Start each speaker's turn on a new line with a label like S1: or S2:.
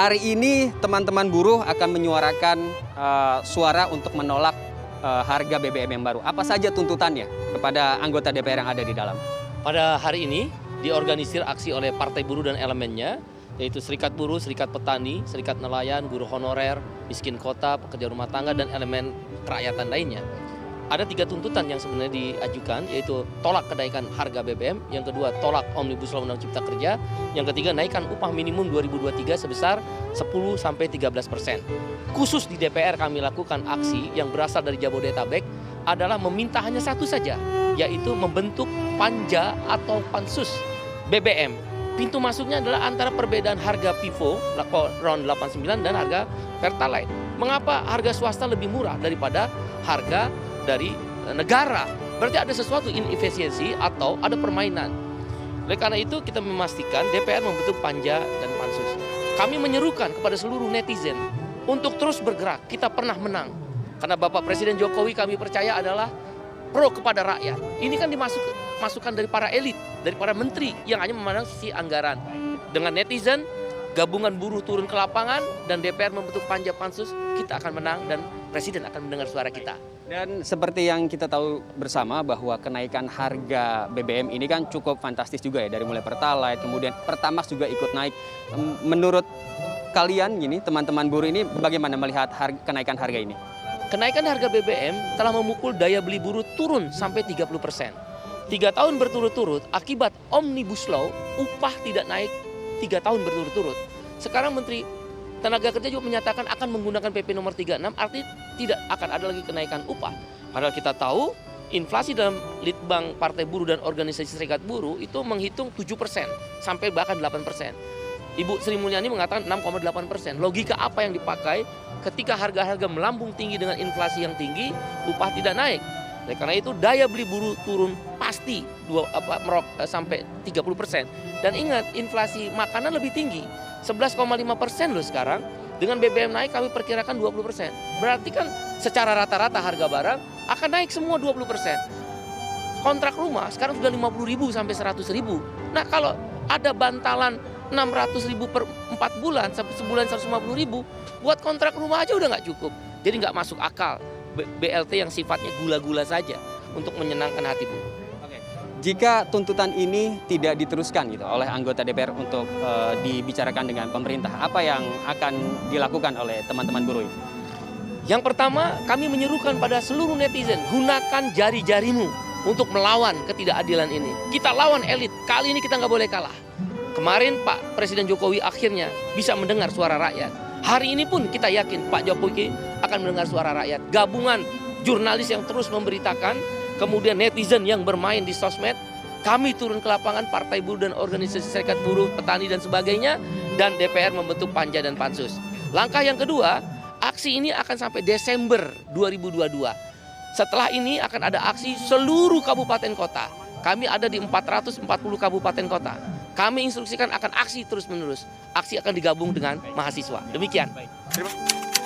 S1: Hari ini teman-teman buruh akan menyuarakan suara untuk menolak harga BBM yang baru. Apa saja tuntutannya kepada anggota DPR yang ada di dalam?
S2: Pada hari ini diorganisir aksi oleh partai buruh dan elemennya, yaitu Serikat Buruh, Serikat Petani, Serikat Nelayan, Guru Honorer, Miskin Kota, Pekerja Rumah Tangga, dan elemen kerakyatan lainnya. Ada 3 tuntutan yang sebenarnya diajukan, yaitu tolak kenaikan harga BBM, yang kedua tolak Omnibus Law Undang Cipta Kerja, yang ketiga naikkan upah minimum 2023 sebesar 10-13%. Khusus di DPR kami lakukan aksi yang berasal dari Jabodetabek adalah meminta hanya satu saja, yaitu membentuk panja atau pansus BBM. Pintu masuknya adalah antara perbedaan harga PIVO RON 89 dan harga Pertalite. Mengapa harga swasta lebih murah daripada harga dari negara? Berarti ada sesuatu inefisiensi atau ada permainan. Oleh karena itu kita memastikan DPR membentuk panja dan pansus. Kami menyerukan kepada seluruh netizen untuk terus bergerak. Kita pernah menang. Karena Bapak Presiden Jokowi kami percaya adalah pro kepada rakyat. Ini kan dimasukkan dari para elit, dari para menteri yang hanya memandang sisi anggaran. Dengan netizen, gabungan buruh turun ke lapangan, dan DPR membentuk panja pansus, kita akan menang dan Presiden akan mendengar suara kita.
S1: Dan seperti yang kita tahu bersama bahwa kenaikan harga BBM ini kan cukup fantastis juga ya, dari mulai Pertalite, kemudian Pertamax juga ikut naik. Menurut kalian gini, teman-teman buruh ini bagaimana melihat kenaikan harga ini?
S2: Kenaikan harga BBM telah memukul daya beli buruh turun sampai 30%. 3 tahun berturut-turut akibat Omnibus Law, upah tidak naik 3 tahun berturut-turut. Sekarang Menteri Tenaga Kerja juga menyatakan akan menggunakan PP nomor 36, artinya tidak akan ada lagi kenaikan upah. Padahal kita tahu inflasi dalam Litbang Partai Buruh dan Organisasi Serikat Buruh itu menghitung 7% sampai bahkan 8%. Ibu Sri Mulyani mengatakan 6,8%. Logika apa yang dipakai ketika harga-harga melambung tinggi dengan inflasi yang tinggi, upah tidak naik? Oleh karena itu daya beli buruh turun pasti sampai 30%. Dan ingat, inflasi makanan lebih tinggi, 11,5% loh sekarang. Dengan BBM naik kami perkirakan 20%. Berarti kan secara rata-rata harga barang akan naik semua 20%. Kontrak rumah sekarang sudah 50.000 sampai 100.000. Nah, kalau ada bantalan 600.000 per 4 bulan, sampai sebulan 150.000, buat kontrak rumah aja udah nggak cukup. Jadi nggak masuk akal BLT yang sifatnya gula-gula saja untuk menyenangkan hati buruh.
S1: Jika tuntutan ini tidak diteruskan gitu oleh anggota DPR untuk dibicarakan dengan pemerintah, apa yang akan dilakukan oleh teman-teman buruh ini?
S2: Yang pertama, kami menyerukan pada seluruh netizen, gunakan jari-jarimu untuk melawan ketidakadilan ini. Kita lawan elit, kali ini kita nggak boleh kalah. Kemarin Pak Presiden Jokowi akhirnya bisa mendengar suara rakyat. Hari ini pun kita yakin Pak Jokowi akan mendengar suara rakyat. Gabungan jurnalis yang terus memberitakan, kemudian netizen yang bermain di sosmed, kami turun ke lapangan, Partai Buruh dan Organisasi Serikat Buruh, Petani dan sebagainya, dan DPR membentuk panja dan pansus. Langkah yang kedua, aksi ini akan sampai Desember 2022. Setelah ini akan ada aksi seluruh kabupaten kota. Kami ada di 440 kabupaten kota. Kami instruksikan akan aksi terus-menerus. Aksi akan digabung dengan mahasiswa. Demikian.
S1: Terima kasih.